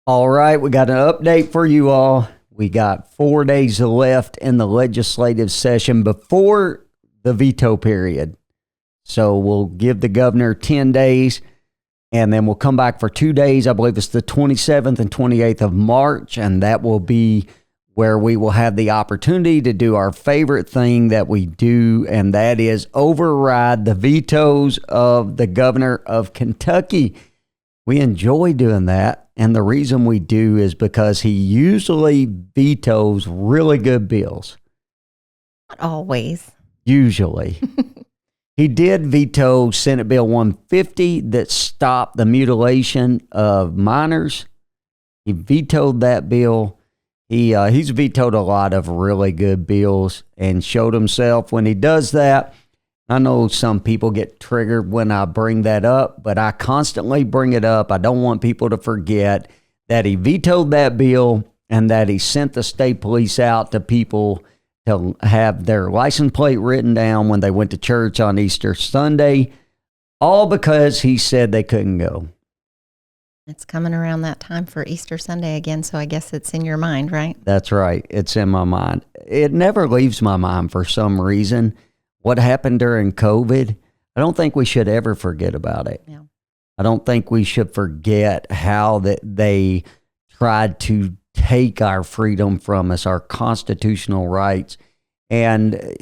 All right, we got an update for you all. We got 4 days left in the legislative session before the veto period. So we'll give the governor 10 days, and then we'll come back for 2 days. I believe it's the 27th and 28th of March, and that will be where we will have the opportunity to do our favorite thing that we do, and that is override the vetoes of the governor of Kentucky. We enjoy doing that, and the reason we do is because he usually vetoes really good bills. Not always. Usually. He did veto Senate Bill 150 that stopped the mutilation of minors. He vetoed that bill. He's vetoed a lot of really good bills and showed himself when he does that. I know some people get triggered when I bring that up, but I constantly bring it up. I don't want people to forget that he vetoed that bill and that he sent the state police out to people to have their license plate written down when they went to church on Easter Sunday, all because he said they couldn't go. It's coming around that time for Easter Sunday again, so I guess it's in your mind, right? That's right. It's in my mind. It never leaves my mind for some reason. What happened during COVID, I don't think we should ever forget about it. Yeah. I don't think we should forget how that they tried to take our freedom from us, our constitutional rights. And,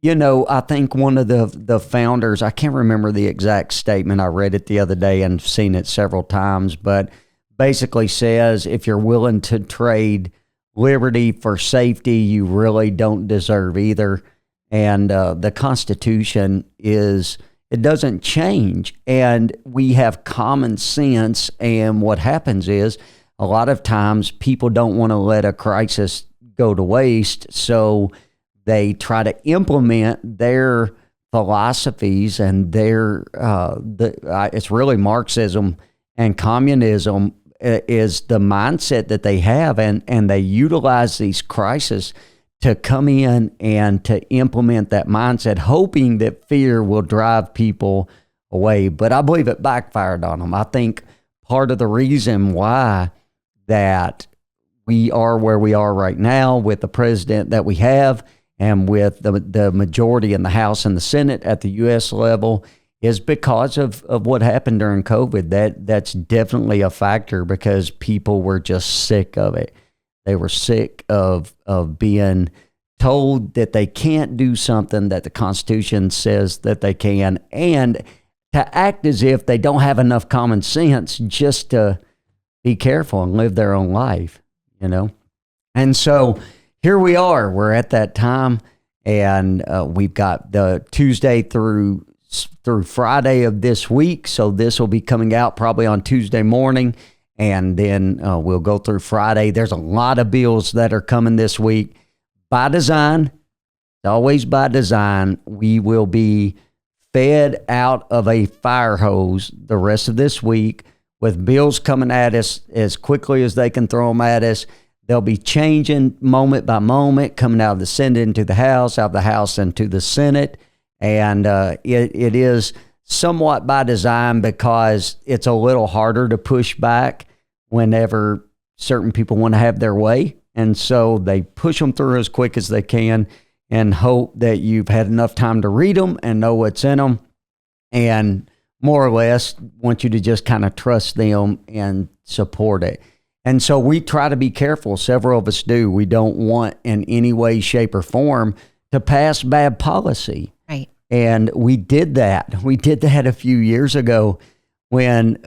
you know, I think one of the founders, I can't remember the exact statement. I read it the other day and seen it several times, but basically says if you're willing to trade liberty for safety, you really don't deserve either. And the Constitution it doesn't change. And we have common sense. And what happens is a lot of times people don't want to let a crisis go to waste. So they try to implement their philosophies and it's really Marxism and communism is the mindset that they have. And they utilize these crises to come in and to implement that mindset, hoping that fear will drive people away. But I believe it backfired on them. I think part of the reason why that we are where we are right now with the president that we have and with the majority in the House and the Senate at the U.S. level is because of what happened during COVID. That's definitely a factor because people were just sick of it. They were sick of being told that they can't do something that the Constitution says that they can, and to act as if they don't have enough common sense just to be careful and live their own life, you know? And so here we are. We're at that time, and we've got the Tuesday through Friday of this week, so this will be coming out probably on Tuesday morning. And then we'll go through Friday. There's a lot of bills that are coming this week. By design, always by design, we will be fed out of a fire hose the rest of this week with bills coming at us as quickly as they can throw them at us. They'll be changing moment by moment, coming out of the Senate into the House, out of the House into the Senate. And it is somewhat by design because it's a little harder to push back whenever certain people want to have their way. And so they push them through as quick as they can and hope that you've had enough time to read them and know what's in them, and more or less want you to just kind of trust them and support it. And so we try to be careful. Several of us do. We don't want in any way, shape, or form to pass bad policy. Right. And we did that. We did that a few years ago when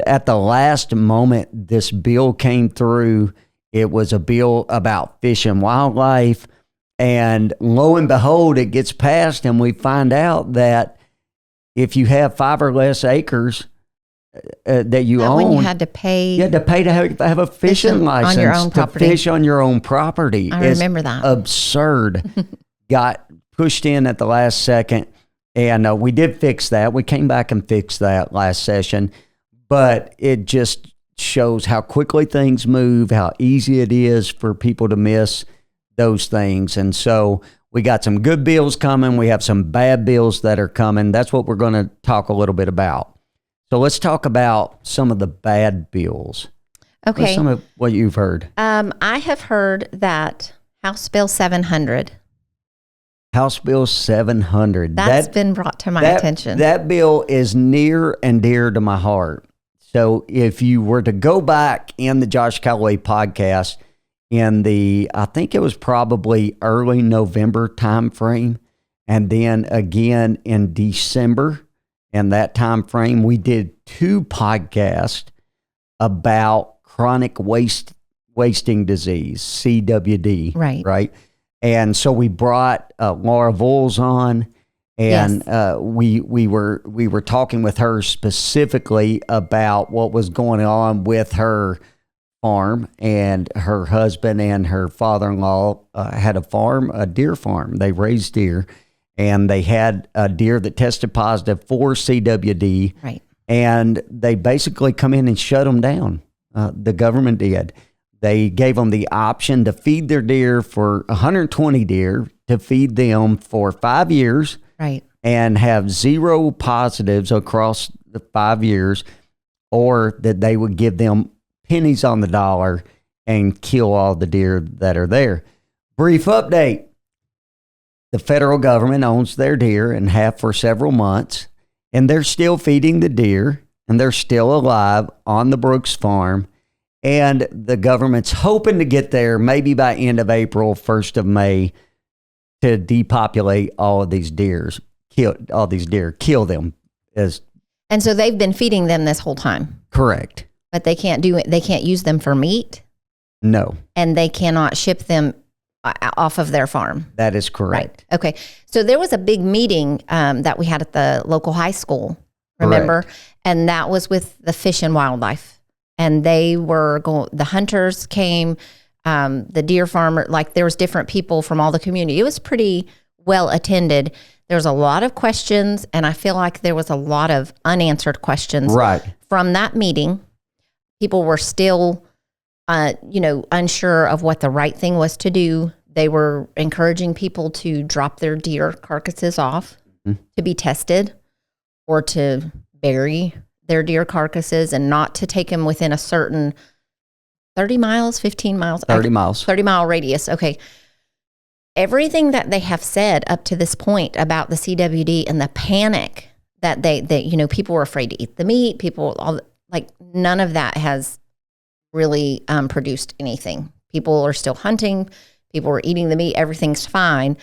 at the last moment this bill came through. It was a bill about fish and wildlife. And lo and behold, it gets passed, and we find out that if you have 5 or less acres that you own, when you had to pay to have a fishing license on your own property. To fish on your own property. I remember that. Absurd. Got pushed in at the last second, and we did fix that. We came back and fixed that last session, but it just shows how quickly things move, how easy it is for people to miss those things. And so we got some good bills coming. We have some bad bills that are coming. That's what we're going to talk a little bit about. So let's talk about some of the bad bills. Okay. What's some of what you've heard? I have heard that House Bill 700, House Bill 700. that's been brought to my attention. That bill is near and dear to my heart. So if you were to go back in the Josh Calloway podcast in I think it was probably early November time frame, and then again in December in that time frame, we did 2 podcasts about chronic wasting disease, CWD. Right. And so we brought Laura Voles on, and we were talking with her specifically about what was going on with her farm, and her husband and her father-in-law had a farm, a deer farm. They raised deer, and they had a deer that tested positive for CWD. Right. And they basically come in and shut them down. The government did. They gave them the option to feed their deer for 120 deer, to feed them for 5 years. Right. And have 0 positives across the 5 years, or that they would give them pennies on the dollar and kill all the deer that are there. Brief update. The federal government owns their deer and have for several months, and they're still feeding the deer, and they're still alive on the Brooks farm. And the government's hoping to get there maybe by end of April, 1st of May, to depopulate all of these deers, kill them. And so they've been feeding them this whole time. Correct. But they can't do it. They can't use them for meat. No. And they cannot ship them off of their farm. That is correct. Right. Okay. So there was a big meeting that we had at the local high school, remember? Correct. And that was with the Fish and Wildlife. And they were the hunters came, the deer farmer, like there was different people from all the community. It was pretty well attended. There was a lot of questions, and I feel like there was a lot of unanswered questions. Right. From that meeting. People were still, unsure of what the right thing was to do. They were encouraging people to drop their deer carcasses off to be tested, or to bury their deer carcasses, and not to take them within a certain 30 miles, 15 miles? 30 miles. 30-mile radius. Okay. Everything that they have said up to this point about the CWD and the panic that they people were afraid to eat the meat, none of that has really produced anything. People are still hunting. People were eating the meat. Everything's fine.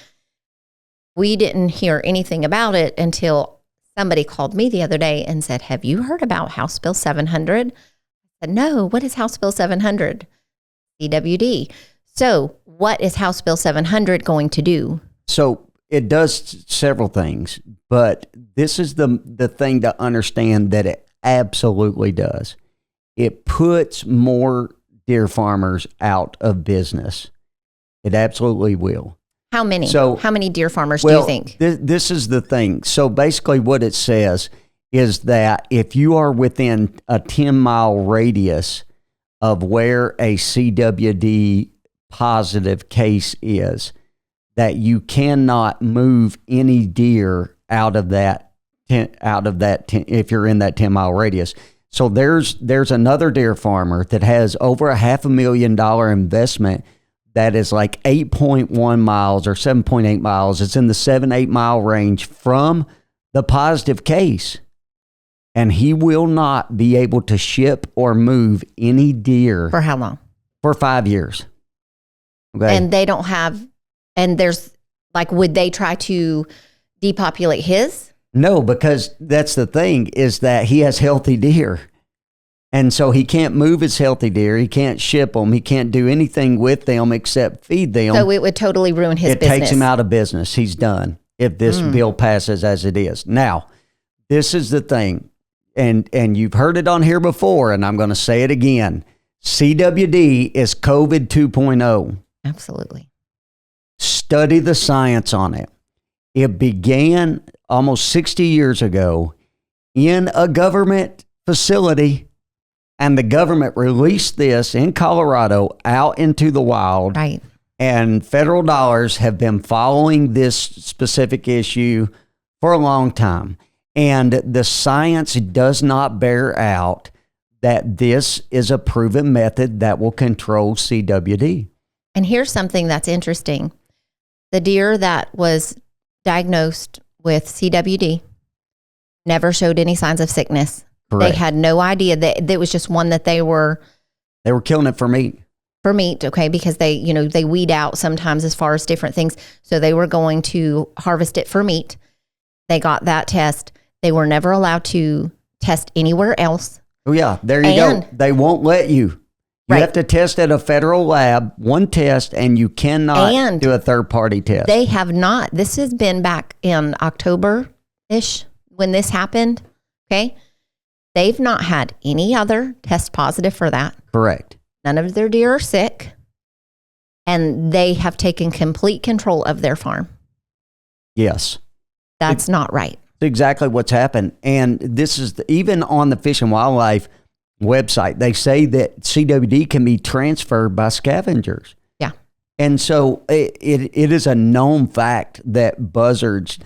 We didn't hear anything about it until somebody called me the other day and said, "Have you heard about House Bill 700? I said, "No, what is House Bill 700? CWD. So what is House Bill 700 going to do? So it does several things, but this is the thing to understand that it absolutely does. It puts more deer farmers out of business. It absolutely will. How many? So, how many deer farmers do you think? This is the thing. So basically what it says is that if you are within a 10-mile radius of where a CWD positive case is, that you cannot move any deer out of that if you're in that 10-mile radius. So there's another deer farmer that has over $500,000 investment that is like 8.1 miles or 7.8 miles. It's in the 7-8 mile range from the positive case. And he will not be able to ship or move any deer. For how long? For 5 years. Okay. And they don't have, and there's like, would they try to depopulate his? No, because that's the thing, is that he has healthy deer. And so he can't move his healthy deer. He can't ship them. He can't do anything with them except feed them. So it would totally ruin his business. It takes him out of business. He's done if this bill passes as it is. Now, this is the thing, and you've heard it on here before, and I'm going to say it again. CWD is COVID 2.0. Absolutely. Study the science on it. It began almost 60 years ago in a government facility, and the government released this in Colorado out into the wild. Right. And federal dollars have been following this specific issue for a long time. And the science does not bear out that this is a proven method that will control CWD. And here's something that's interesting. The deer that was diagnosed with CWD never showed any signs of sickness. Correct. They had no idea that it was just one that they were killing it for meat. For meat, okay, because they weed out sometimes as far as different things. So they were going to harvest it for meat. They got that test. They were never allowed to test anywhere else. Oh yeah, there you go. They won't let you. You have to test at a federal lab, one test, and you cannot do a third-party test. They have not. This has been back in October-ish when this happened, okay? They've not had any other test positive for that. Correct. None of their deer are sick, and they have taken complete control of their farm. Yes. That's not right. Exactly what's happened. And this is even on the Fish and Wildlife website, they say that CWD can be transferred by scavengers. Yeah. And so it is a known fact that buzzards,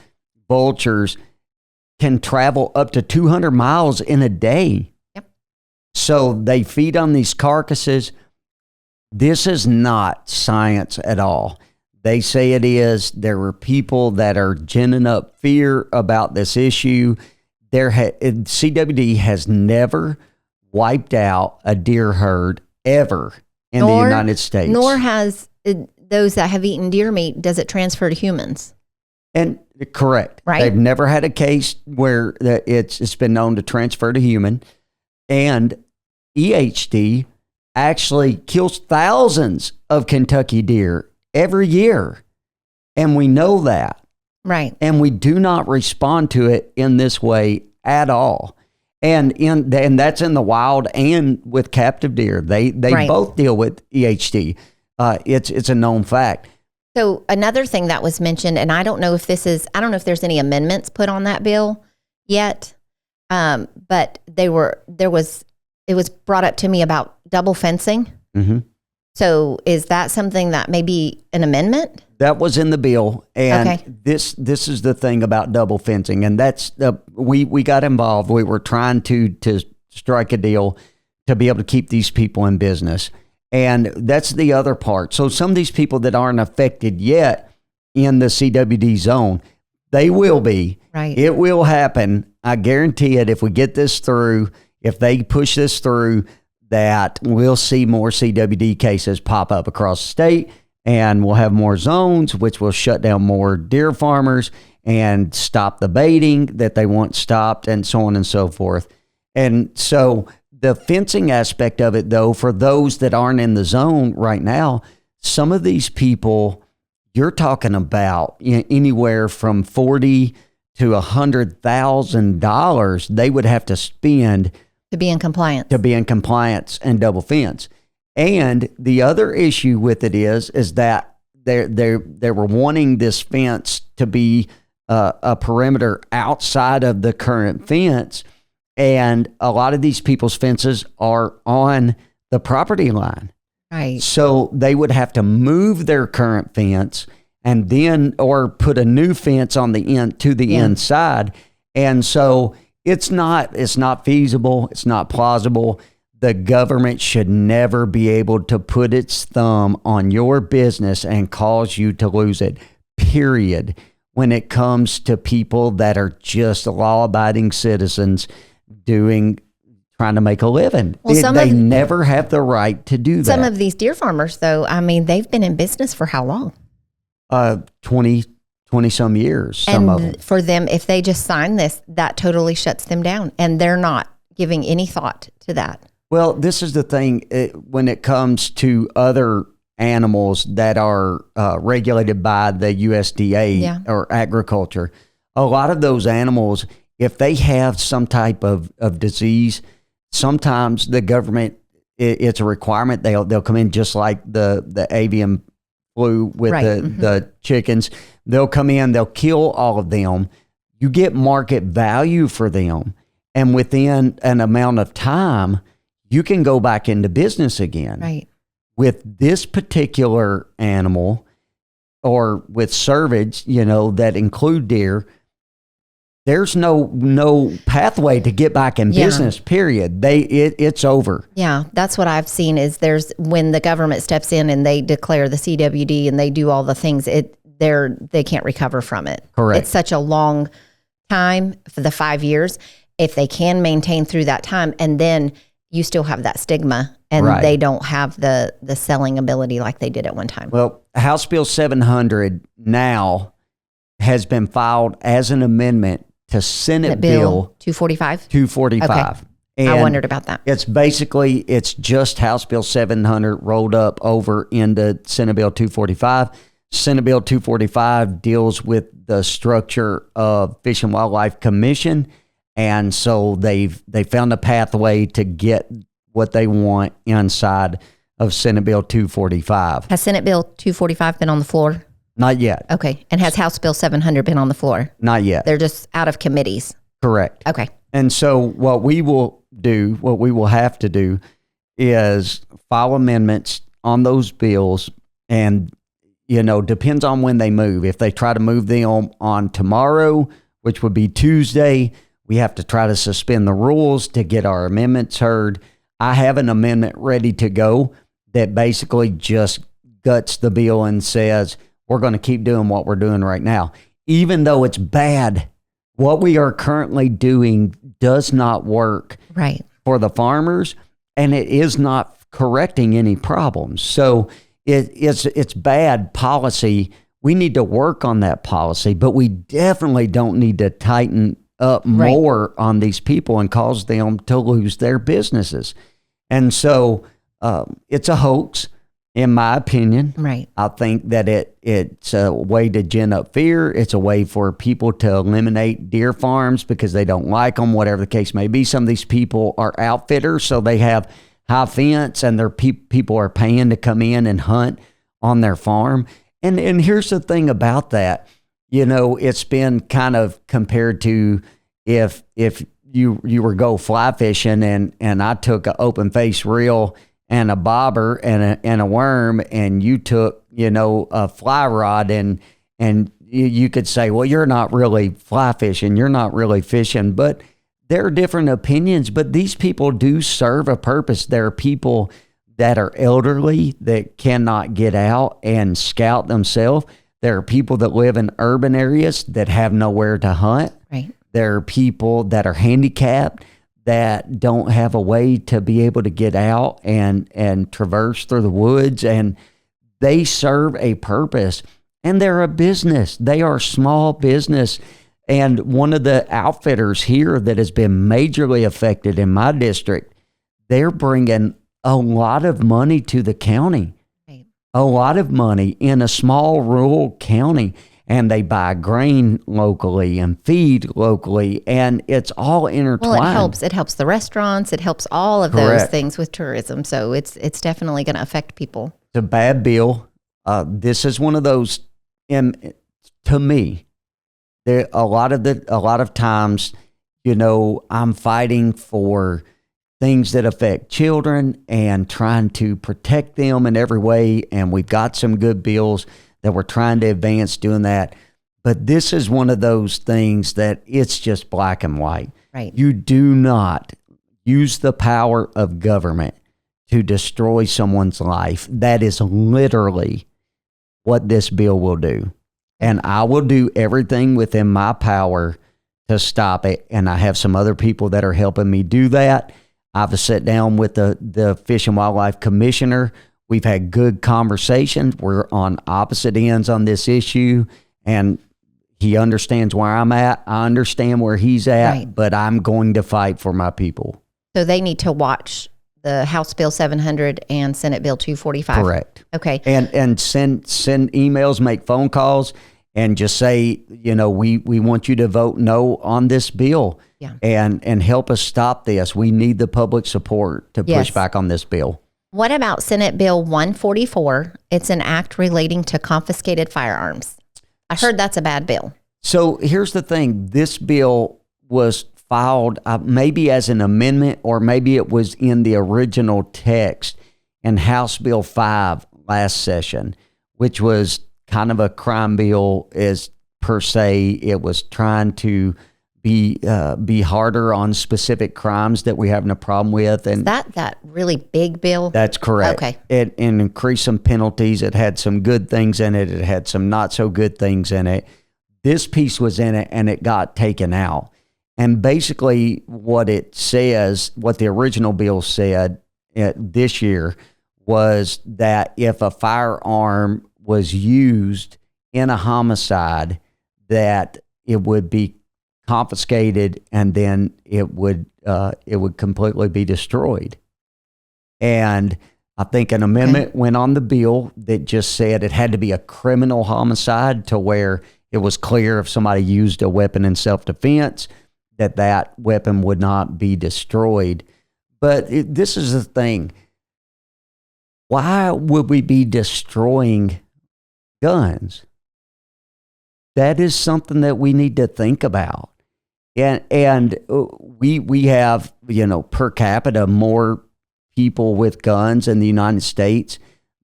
vultures can travel up to 200 miles in a day. Yep. So they feed on these carcasses. This is not science at all. They say it is. There were people that are ginning up fear about this issue. CWD has never wiped out a deer herd ever in the United States. Nor has those that have eaten deer meat, does it transfer to humans? And correct. Right. They've never had a case where it's been known to transfer to human. And EHD actually kills thousands of Kentucky deer every year. And we know that. Right. And we do not respond to it in this way at all. And that's in the wild and with captive deer. They right. both deal with EHD. It's a known fact. So another thing that was mentioned, and I don't know if there's any amendments put on that bill yet, but it was brought up to me about double fencing. Mm-hmm. So is that something that may be an amendment? That was in the bill, and okay. this is the thing about double fencing, and that's we got involved. We were trying to strike a deal to be able to keep these people in business, and that's the other part. So some of these people that aren't affected yet in the CWD zone, they will be. Right. It will happen. I guarantee it. If we get this through, if they push this through, that we'll see more CWD cases pop up across the state. And we'll have more zones, which will shut down more deer farmers and stop the baiting that they want stopped and so on and so forth. And so the fencing aspect of it, though, for those that aren't in the zone right now, some of these people, you're talking about anywhere from $40,000 to $100,000 they would have to spend to be in compliance and double fence. And the other issue with it is that they were wanting this fence to be a perimeter outside of the current fence, and a lot of these people's fences are on the property line. Right. So they would have to move their current fence and then or put a new fence on the inside, and so it's not feasible. It's not plausible. The government should never be able to put its thumb on your business and cause you to lose it, period, when it comes to people that are just law-abiding citizens trying to make a living. Well, they never have the right to do that. Some of these deer farmers, though, I mean, they've been in business for how long? 20 some years, some of them. For them, if they just sign this, that totally shuts them down, and they're not giving any thought to that. Well, this is the thing when it comes to other animals that are regulated by the USDA or agriculture. A lot of those animals, if they have some type of disease, sometimes the government, it's a requirement. They'll come in just like the avian flu with the chickens. They'll come in, they'll kill all of them. You get market value for them. And within an amount of time, you can go back into business again. Right. With this particular animal or with cervids, that include deer, there's no pathway to get back in business, period. It's over. Yeah, that's what I've seen is there's when the government steps in and they declare the CWD and they do all the things, they can't recover from it. Correct. It's such a long time for the 5 years. If they can maintain through that time, and then you still have that stigma and they don't have the selling ability like they did at one time. Well, House Bill 700 now has been filed as an amendment to Senate Bill 245. 245. Okay. And I wondered about that. It's just House Bill 700 rolled up over into Senate Bill 245. Senate Bill 245 deals with the structure of Fish and Wildlife Commission. And so they found a pathway to get what they want inside of Senate Bill 245. Has Senate Bill 245 been on the floor? Not yet. Okay. And has House Bill 700 been on the floor? Not yet. They're just out of committees. Correct. Okay. And so what we will have to do is file amendments on those bills, and depends on when they move. If they try to move them on tomorrow, which would be Tuesday, we have to try to suspend the rules to get our amendments heard. I have an amendment ready to go that basically just guts the bill and says we're going to keep doing what we're doing right now. Even though it's bad, what we are currently doing does not work for the farmers, and it is not correcting any problems. So it's bad policy. We need to work on that policy, but we definitely don't need to tighten up more on these people and cause them to lose their businesses. And so it's a hoax, in my opinion. Right. I think that it's a way to gin up fear. It's a way for people to eliminate deer farms because they don't like them, whatever the case may be. Some of these people are outfitters, so they have high fence, and their people are paying to come in and hunt on their farm. And here's the thing about that. It's been kind of compared to if you were go fly fishing and I took an open face reel and a bobber and a worm, and you took, a fly rod, and you could say, well, you're not really fly fishing, you're not really fishing. But there are different opinions, but these people do serve a purpose. There are people that are elderly that cannot get out and scout themselves. There are people that live in urban areas that have nowhere to hunt. Right. There are people that are handicapped that don't have a way to be able to get out and traverse through the woods, and they serve a purpose, and they're a business. They are a small business. And one of the outfitters here that has been majorly affected in my district, they're bringing a lot of money to the county, a lot of money in a small rural county. And they buy grain locally and feed locally, and it's all intertwined. Well, it helps the restaurants. It helps all of those things with tourism. So it's definitely going to affect people. It's a bad bill. This is one of those. To me, there a lot of times, I'm fighting for things that affect children and trying to protect them in every way. And we've got some good bills that we're trying to advance doing that. But this is one of those things that it's just black and white. Right. You do not use the power of government to destroy someone's life. That is literally what this bill will do. And I will do everything within my power to stop it. And I have some other people that are helping me do that. I've sat down with the Fish and Wildlife Commissioner. We've had good conversations. We're on opposite ends on this issue, and he understands where I'm at. I understand where he's at, but I'm going to fight for my people. So they need to watch the House Bill 700 and Senate Bill 245. Correct. Okay. And send emails, make phone calls, and just say, we want you to vote no on this bill. Yeah. And help us stop this. We need the public support to push back on this bill. What about Senate Bill 144? It's an act relating to confiscated firearms. I heard that's a bad bill. So here's the thing. This bill was filed maybe as an amendment, or maybe it was in the original text in House Bill 5 last session, which was kind of a crime bill as per se. It was trying to be harder on specific crimes that we're having a problem with. And that really big bill? That's correct. Okay. It increased some penalties. It had some good things in it. It had some not so good things in it. This piece was in it, and it got taken out. And basically what it says, what the original bill said this year, was that if a firearm was used in a homicide, that it would be confiscated, and then it would completely be destroyed. And I think an amendment went on the bill that just said it had to be a criminal homicide, to where it was clear if somebody used a weapon in self-defense, that weapon would not be destroyed. But this is the thing. Why would we be destroying guns? That is something that we need to think about. And we have, per capita, more people with guns in the United States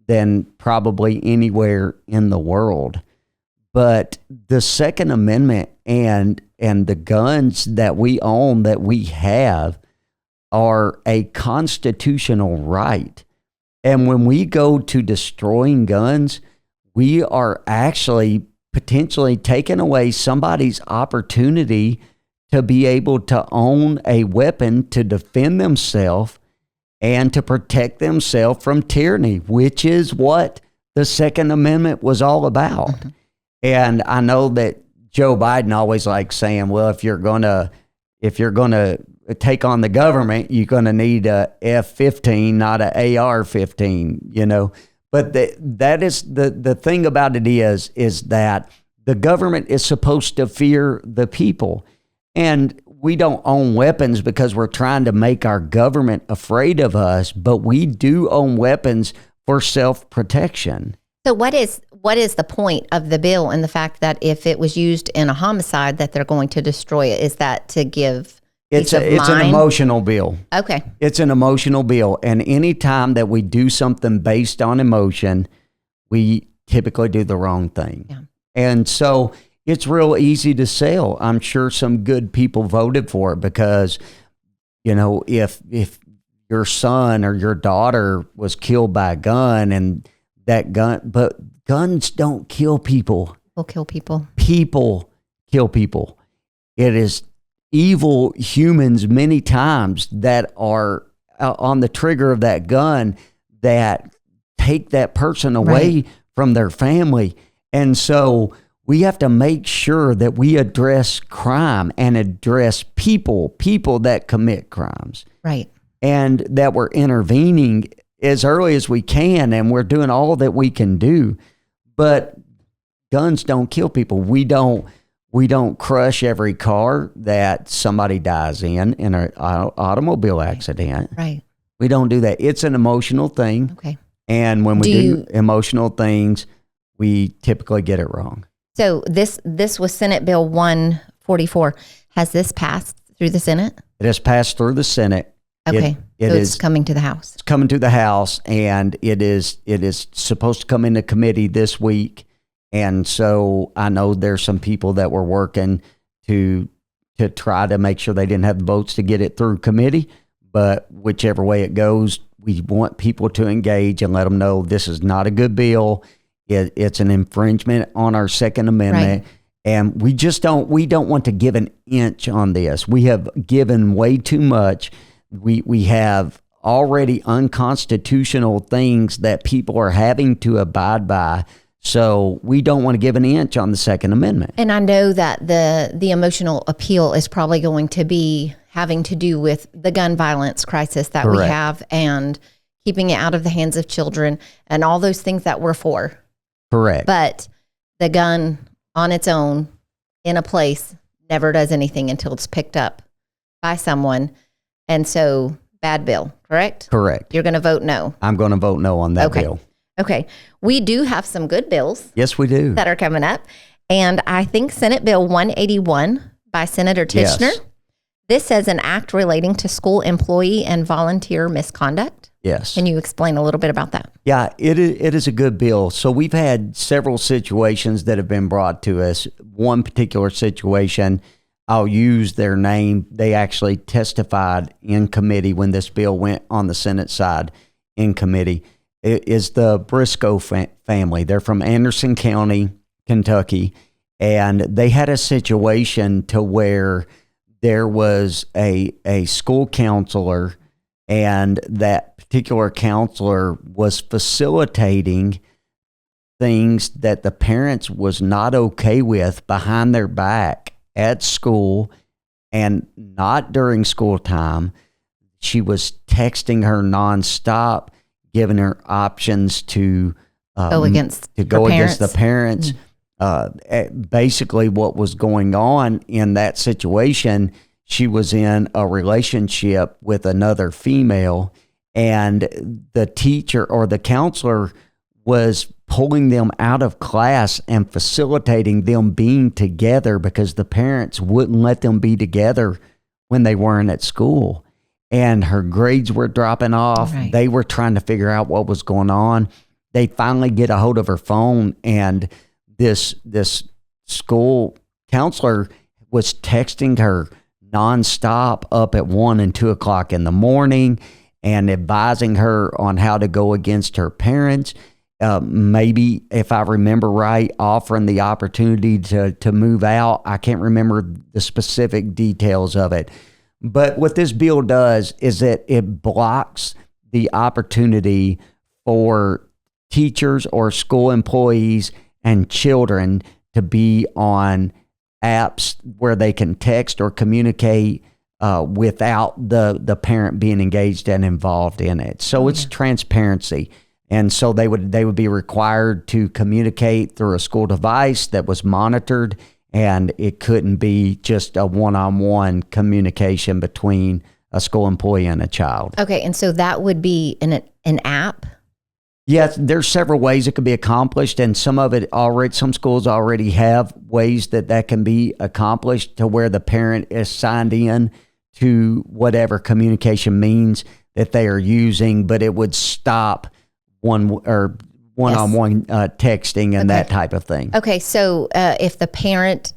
than probably anywhere in the world. But the Second Amendment and the guns that we own, that we have, are a constitutional right. And when we go to destroying guns, we are actually potentially taking away somebody's opportunity to be able to own a weapon to defend themselves and to protect themselves from tyranny, which is what the Second Amendment was all about. Mm-hmm. And I know that Joe Biden always likes saying, well, if you're gonna take on the government, you're gonna need a F-15, not a AR-15, But that is the thing about it is that the government is supposed to fear the people. And we don't own weapons because we're trying to make our government afraid of us, but we do own weapons for self-protection. So what is the point of the bill, and the fact that if it was used in a homicide that they're going to destroy it? Is that to give It's an emotional bill. Okay. It's an emotional bill. And any time that we do something based on emotion, we typically do the wrong thing. Yeah. And so it's real easy to sell. I'm sure some good people voted for it because, if your son or your daughter was killed by a gun, and that gun, but guns don't kill people. Will kill people. People kill people. It is evil humans many times that are on the trigger of that gun that take that person away from their family. And so we have to make sure that we address crime and address people that commit crimes. Right. And that we're intervening as early as we can, and we're doing all that we can do. But guns don't kill people. We don't crush every car that somebody dies in an automobile accident. Right. We don't do that. It's an emotional thing. Okay. And when we do emotional things, we typically get it wrong. So this was Senate Bill 144. Has this passed through the Senate? It has passed through the Senate. Okay. It's coming to the House. It's coming to the House, and it is supposed to come into committee this week. And so I know there's some people that were working to try to make sure they didn't have the votes to get it through committee. But whichever way it goes, we want people to engage and let them know this is not a good bill. It's an infringement on our Second Amendment. Right. And we don't want to give an inch on this. We have given way too much. We have already unconstitutional things that people are having to abide by. So we don't want to give an inch on the Second Amendment. And I know that the emotional appeal is probably going to be having to do with the gun violence crisis that we have, and keeping it out of the hands of children, and all those things that we're for. Correct. But the gun on its own in a place never does anything until it's picked up by someone. And so, bad bill, correct? Correct. You're going to vote no. I'm going to vote no on that bill. Okay. We do have some good bills. Yes, we do. That are coming up. And I think Senate Bill 181 by Senator Tichenor. Yes. This says an act relating to school employee and volunteer misconduct. Yes. Can you explain a little bit about that? Yeah, it is a good bill. So we've had several situations that have been brought to us. One particular situation, I'll use their name. They actually testified in committee when this bill went on the Senate side in committee. It is the Briscoe family. They're from Anderson County, Kentucky, and they had a situation to where there was a school counselor, and that particular counselor was facilitating things that the parents was not okay with behind their back at school and not during school time. She was texting her nonstop, giving her options to go against the parents. Basically, what was going on in that situation, she was in a relationship with another female, and the teacher or the counselor was pulling them out of class and facilitating them being together because the parents wouldn't let them be together when they weren't at school. And her grades were dropping off. Right. They were trying to figure out what was going on. They finally get a hold of her phone, and this school counselor was texting her nonstop up at 1 and 2 o'clock in the morning and advising her on how to go against her parents. Maybe, if I remember right, offering the opportunity to move out. I can't remember the specific details of it. But what this bill does is that it blocks the opportunity for teachers or school employees and children to be on apps where they can text or communicate without the parent being engaged and involved in it. So it's transparency. And so they would be required to communicate through a school device that was monitored, and it couldn't be just a one-on-one communication between a school employee and a child. Okay, and so that would be an app? Yes, there's several ways it could be accomplished, and some schools already have ways that can be accomplished to where the parent is signed in to whatever communication means that they are using, but it would stop one-on-one texting and that type of thing. Okay, so if the parent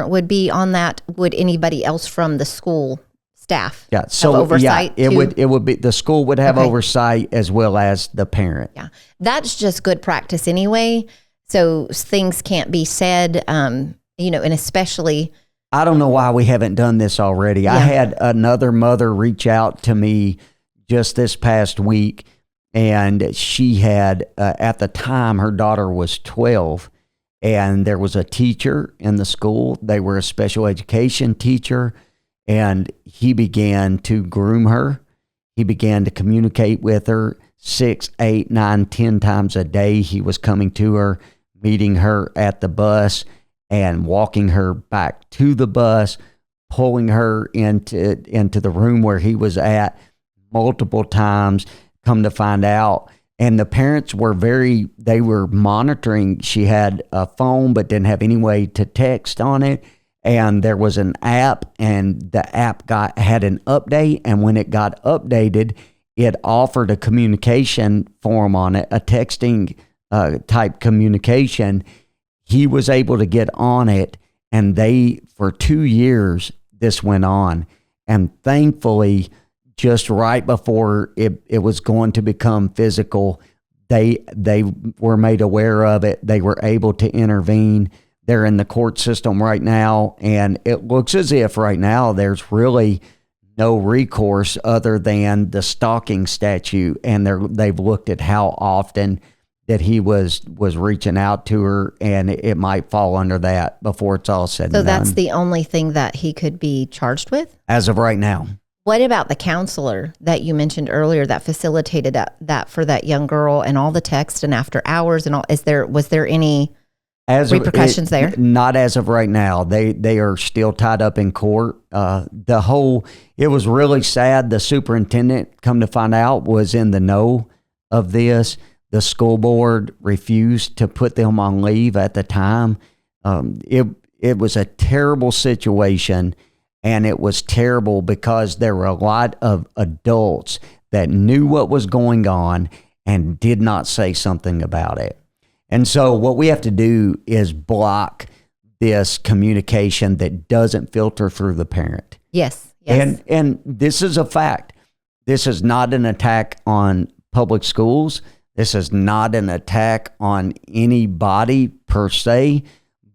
would be on that, would anybody else from the school staff have oversight? It would be the school would have oversight as well as the parent. Yeah, that's just good practice anyway. So things can't be said, and especially. I don't know why we haven't done this already. Yeah. I had another mother reach out to me just this past week. And she had, at the time, her daughter was 12, and there was a teacher in the school. They were a special education teacher, and he began to groom her. He began to communicate with her 6, 8, 9, 10 times a day. He was coming to her, meeting her at the bus, and walking her back to the bus, pulling her into the room where he was at multiple times. Come to find out, and the parents they were monitoring. She had a phone but didn't have any way to text on it, and there was an app, and the app had an update, and when it got updated, it offered a communication form on it, a texting type communication. He was able to get on it, and for 2 years this went on, and thankfully, just right before it was going to become physical, they were made aware of it. They were able to intervene. They're in the court system right now, and it looks as if right now there's really no recourse other than the stalking statute, and they've looked at how often that he was reaching out to her, and it might fall under that before it's all said and done. So that's the only thing that he could be charged with? As of right now. What about the counselor that you mentioned earlier that facilitated that for that young girl and all the text and after hours and all? Was there any repercussions there? Not as of right now. They are still tied up in court. It was really sad. The superintendent, come to find out, was in the know of this. The school board refused to put them on leave at the time. It was a terrible situation. And it was terrible because there were a lot of adults that knew what was going on and did not say something about it. And so what we have to do is block this communication that doesn't filter through the parent. Yes. And this is a fact. This is not an attack on public schools. This is not an attack on anybody per se,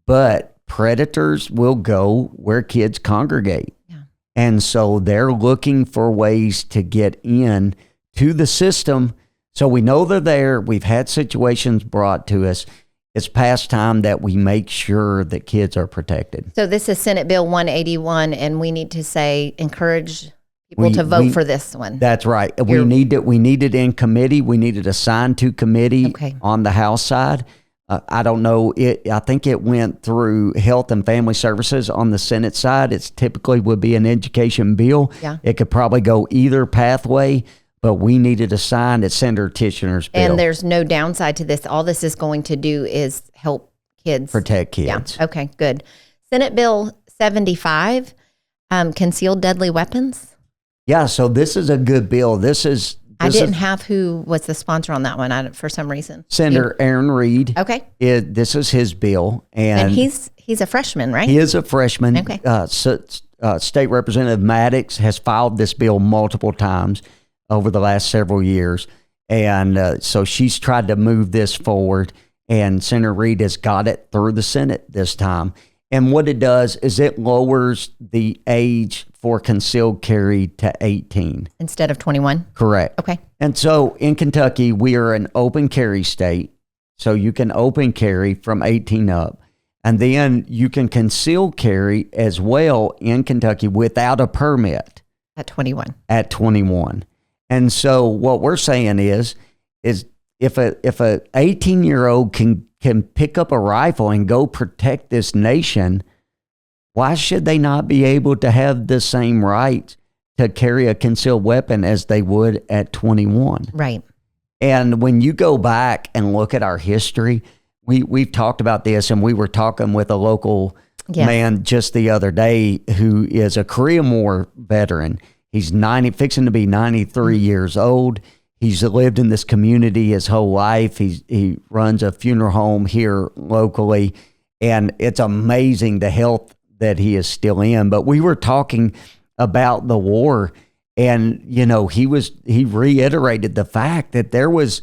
but predators will go where kids congregate. Yeah. And so they're looking for ways to get in to the system. So we know they're there. We've had situations brought to us. It's past time that we make sure that kids are protected. So this is Senate Bill 181, and we need to say, encourage people to vote for this one. That's right. We need it in committee. We need it assigned to committee on the House side. I don't know. I think it went through Health and Family Services on the Senate side. It's typically would be an education bill. Yeah. It could probably go either pathway, but we need it assigned at Senator Tichenor's bill. And there's no downside to this. All this is going to do is help kids. Protect kids. Yeah. Okay, good. Senate Bill 75, concealed deadly weapons. Yeah, so this is a good bill. I didn't have who was the sponsor on that one for some reason. Senator Aaron Reed. Okay. This is his bill. And he's a freshman, right? He is a freshman. Okay. State Representative Maddox has filed this bill multiple times over the last several years. And so she's tried to move this forward. And Senator Reed has got it through the Senate this time. And what it does is it lowers the age for concealed carry to 18. Instead of 21? Correct. Okay. And so in Kentucky, we are an open carry state. So you can open carry from 18 up. And then you can conceal carry as well in Kentucky without a permit. At 21. At 21. And so what we're saying is if a 18-year-old can pick up a rifle and go protect this nation, why should they not be able to have the same right to carry a concealed weapon as they would at 21? Right. And when you go back and look at our history, we've talked about this, and we were talking with a local man just the other day who is a Korean War veteran. He's fixing to be 93 years old. He's lived in this community his whole life. He runs a funeral home here locally, and it's amazing the health that he is still in. But we were talking about the war, and he reiterated the fact that there was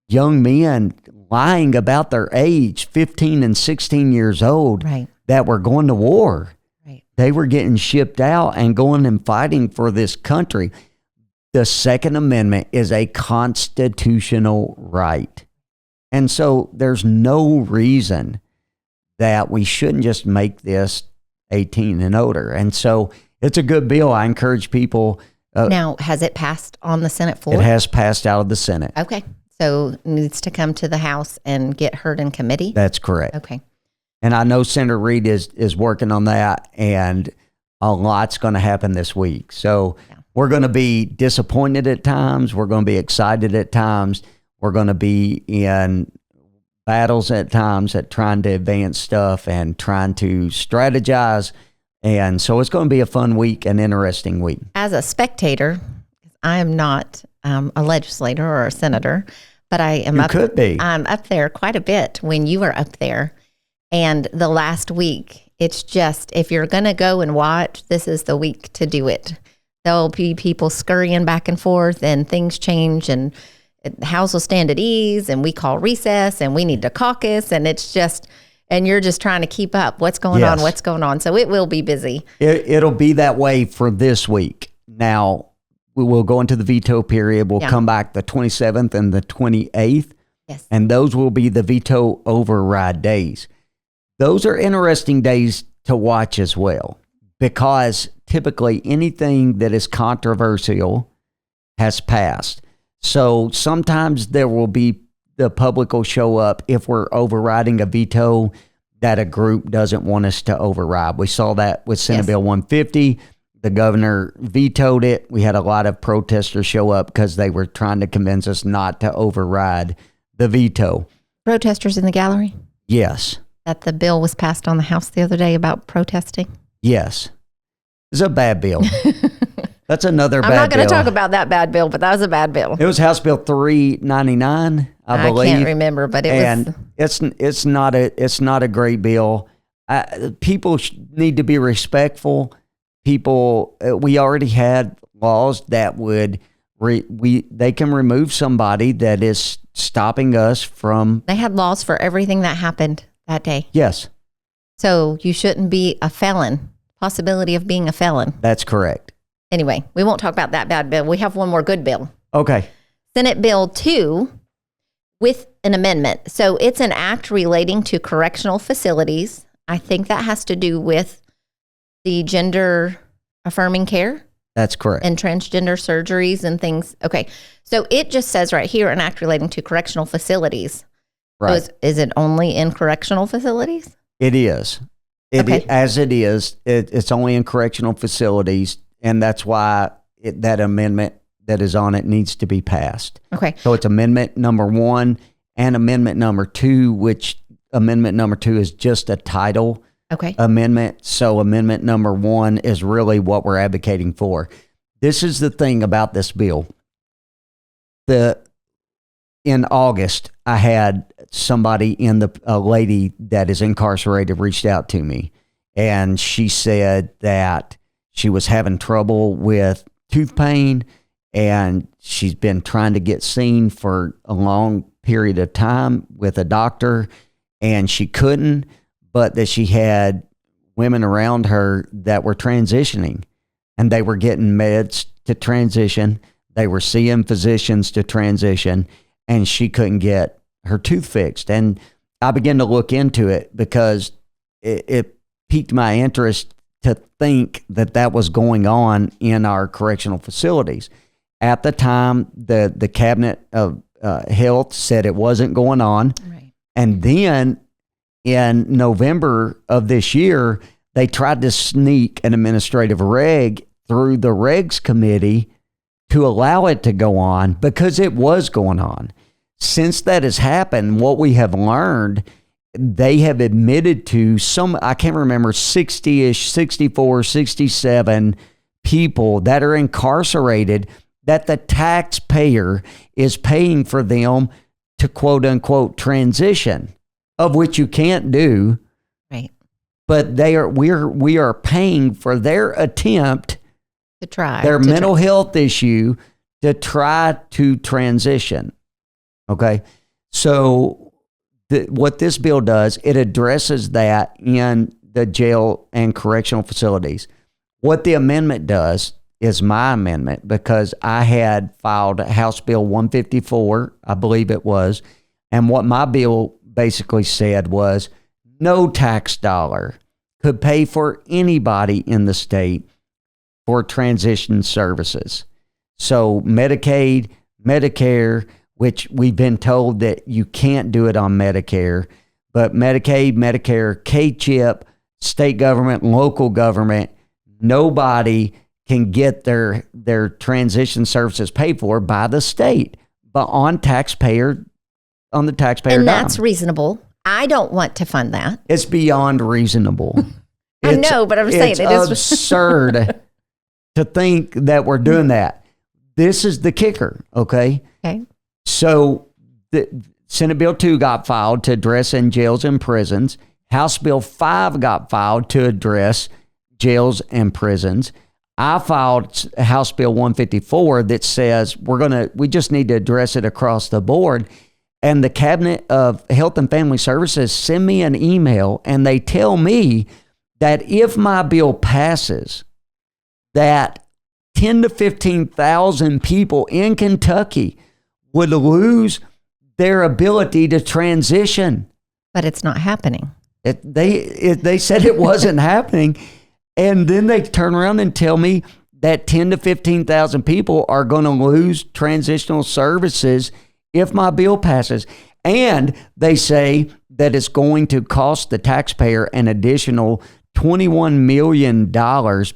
young men lying about their age, 15 and 16 years old, right, that were going to war. Right. They were getting shipped out and going and fighting for this country. The Second Amendment is a constitutional right. And so there's no reason that we shouldn't just make this 18 and older. And so it's a good bill. I encourage people. Now, has it passed on the Senate floor? It has passed out of the Senate. Okay. So it needs to come to the House and get heard in committee? That's correct. Okay. And I know Senator Reed is working on that, and a lot's going to happen this week. So we're going to be disappointed at times. We're going to be excited at times. We're going to be in battles at times at trying to advance stuff and trying to strategize. And so it's going to be a fun week, an interesting week. As a spectator, I am not a legislator or a senator, but I am I'm up there quite a bit when you are up there. And the last week, it's just, if you're going to go and watch, this is the week to do it. There'll be people scurrying back and forth, and things change, and the House will stand at ease, and we call recess, and we need to caucus, and it's just, and you're just trying to keep up. What's going on? So it will be busy. It'll be that way for this week. Now, we will go into the veto period. We'll come back the 27th and the 28th. Yes. And those will be the veto override days. Those are interesting days to watch as well, because typically anything that is controversial has passed. So sometimes the public will show up if we're overriding a veto that a group doesn't want us to override. We saw that with Senate Bill 150. The governor vetoed it. We had a lot of protesters show up because they were trying to convince us not to override the veto. Protesters in the gallery? Yes. That the bill was passed on the House the other day about protesting? Yes. It's a bad bill. That's another bad bill. I'm not going to talk about that bad bill, but that was a bad bill. It was House Bill 399, I believe. I can't remember, but it was. And it's not a great bill. People need to be respectful. People, we already had laws that would they can remove somebody that is stopping us from. They had laws for everything that happened that day. Yes. So you shouldn't be a felon. Possibility of being a felon. That's correct. Anyway, we won't talk about that bad bill. We have one more good bill. Okay. Senate Bill 2 with an amendment. So it's an act relating to correctional facilities. I think that has to do with the gender affirming care. That's correct. And transgender surgeries and things. Okay. So it just says right here, an act relating to correctional facilities. Right. So is it only in correctional facilities? It is. As it is, it's only in correctional facilities, and that's why that amendment that is on it needs to be passed. Okay. So it's amendment number 1 and amendment number 2, which amendment number 2 is just a title amendment. So amendment number 1 is really what we're advocating for. This is the thing about this bill. In August, I had somebody a lady that is incarcerated reached out to me, and she said that she was having trouble with tooth pain, and she's been trying to get seen for a long period of time with a doctor, and she couldn't, but that she had women around her that were transitioning, and they were getting meds to transition. They were seeing physicians to transition, and she couldn't get her tooth fixed. And I began to look into it because it piqued my interest to think that was going on in our correctional facilities. At the time, the Cabinet of Health said it wasn't going on. Right. And then in November of this year, they tried to sneak an administrative reg through the regs committee to allow it to go on because it was going on. Since that has happened, what we have learned, they have admitted to I can't remember, 60-ish, 64, 67 people that are incarcerated that the taxpayer is paying for them to quote unquote transition, of which you can't do. Right. But we are paying for their attempt to try their mental health issue to try to transition. Okay. So what this bill does, it addresses that in the jail and correctional facilities. What the amendment does is my amendment, because I had filed House Bill 154, I believe it was. And what my bill basically said was no tax dollar could pay for anybody in the state for transition services. So Medicaid, Medicare, which we've been told that you can't do it on Medicare, but Medicaid, Medicare, K-CHIP, state government, local government, nobody can get their transition services paid for by the state, but on the taxpayer and dime. that's reasonable. I don't want to fund that. It's beyond reasonable. I know, but I'm saying it's it is absurd to think that we're doing that. This is the kicker, okay? Okay. So the Senate Bill 2 got filed to address in jails and prisons. House Bill 5 got filed to address jails and prisons. I filed House Bill 154 that says we just need to address it across the board. And the Cabinet of Health and Family Services send me an email, and they tell me that if my bill passes, that 10 to 15,000 people in Kentucky would lose their ability to transition. But it's not happening. They said it wasn't happening. And then they turn around and tell me that 10 to 15,000 people are going to lose transitional services if my bill passes. And they say that it's going to cost the taxpayer an additional $21 million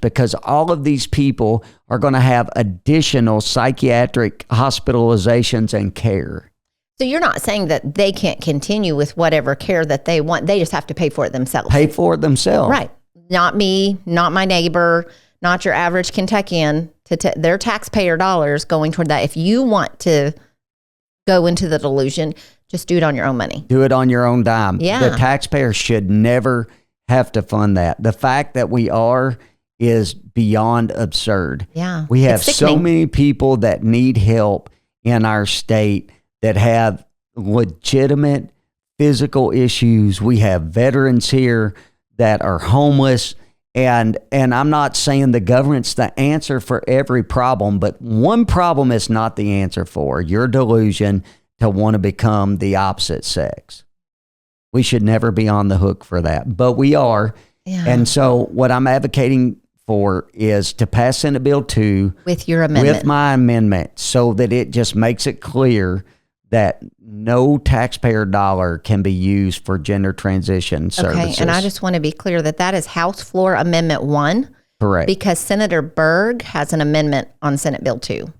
because all of these people are going to have additional psychiatric hospitalizations and care. So you're not saying that they can't continue with whatever care that they want. They just have to pay for it themselves. Pay for it themselves. Right. Not me, not my neighbor, not your average Kentuckian. Their taxpayer dollars going toward that. If you want to go into the delusion, just do it on your own money. Do it on your own dime. Yeah. The taxpayer should never have to fund that. The fact that we are is beyond absurd. Yeah. We have It's so sickening. many people that need help in our state that have legitimate physical issues. We have veterans here that are homeless. And I'm not saying the government's the answer for every problem, but one problem is not the answer for your delusion to want to become the opposite sex. We should never be on the hook for that, but we are. Yeah. And so what I'm advocating for is to pass Senate Bill 2 With your amendment. with my amendment so that it just makes it clear that no taxpayer dollar can be used for gender transition services. Okay, and I just want to be clear that is House Floor Amendment 1. Correct. Because Senator Berg has an amendment on Senate Bill 2.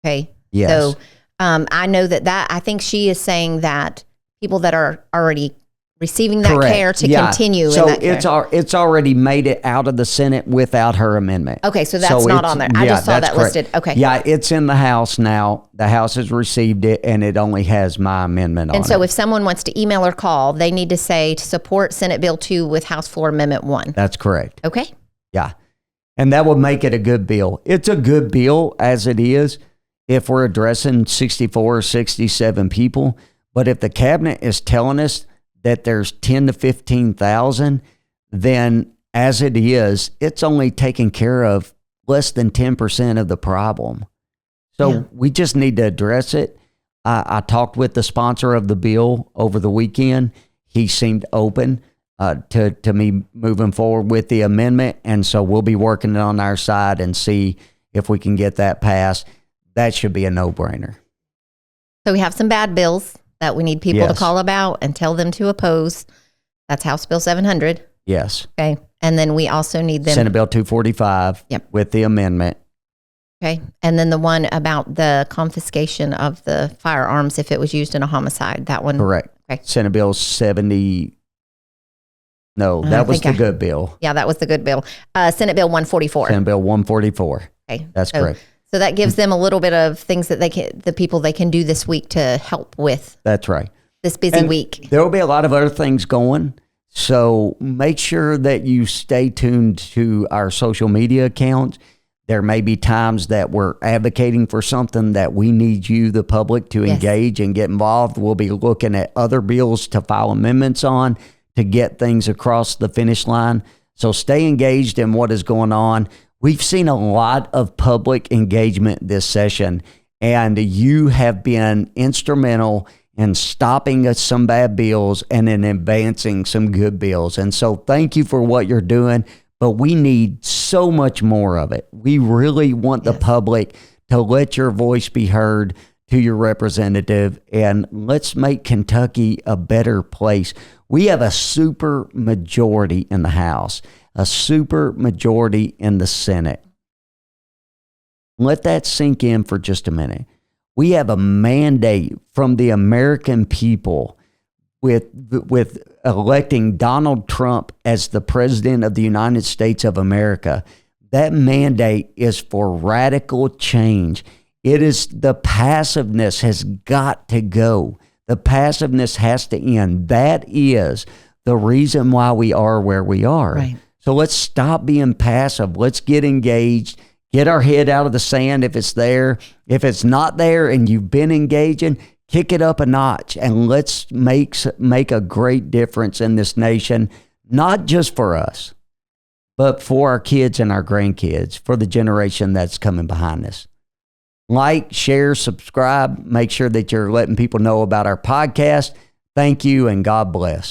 Okay? Yes. So I know that I think she is saying that people that are already receiving that Correct. care to Yeah. continue so in that care. it's already made it out of the Senate without her amendment. Okay, so that's not on there. I just saw that correct. listed. Okay. Yeah, it's in the House now. The House has received it, and it only has my amendment on it. And so if someone wants to email or call, they need to say to support Senate Bill 2 with House Floor Amendment 1. That's correct. Okay? Yeah. And that would make it a good bill. It's a good bill as it is if we're addressing 64 or 67 people. But if the cabinet is telling us that there's 10 to 15,000, then as it is, it's only taking care of less than 10% of the problem. So we just need to address it. I talked with the sponsor of the bill over the weekend. He seemed open to me moving forward with the amendment. And so we'll be working it on our side and see if we can get that passed. That should be a no-brainer. So we have some bad bills that we need people to Yes. call about and tell them to oppose. That's House Bill 700. Yes. Okay. And then we also need them. Senate Bill 245 Yep. with the amendment. Okay. And then the one about the confiscation of the firearms if it was used in a homicide. That one. Correct. Okay. Senate Bill 70. No, that was the good bill. Yeah, that was the good bill. Senate Bill 144. Senate Bill 144. Okay. That's correct. So that gives them a little bit of things that the people they can do this week to help with That's right. this busy week. There will be a lot of other things going. So make sure that you stay tuned to our social media accounts. There may be times that we're advocating for something that we need you, the public, to engage and get involved. We'll be looking at other bills to file amendments on to get things across the finish line. So stay engaged in what is going on. We've seen a lot of public engagement this session, and you have been instrumental in stopping some bad bills and in advancing some good bills. And so thank you for what you're doing, but we need so much more of it. We really want the public to let your voice be heard to your representative, and let's make Kentucky a better place. We have a super majority in the House, a super majority in the Senate. Let that sink in for just a minute. We have a mandate from the American people with electing Donald Trump as the president of the United States of America. That mandate is for radical change. It is the passiveness has got to go. The passiveness has to end. That is the reason why we are where we are. Right. So let's stop being passive. Let's get engaged. Get our head out of the sand if it's there. If it's not there and you've been engaging, kick it up a notch and let's make a great difference in this nation, not just for us, but for our kids and our grandkids, for the generation that's coming behind us. Like, share, subscribe. Make sure that you're letting people know about our podcast. Thank you and God bless.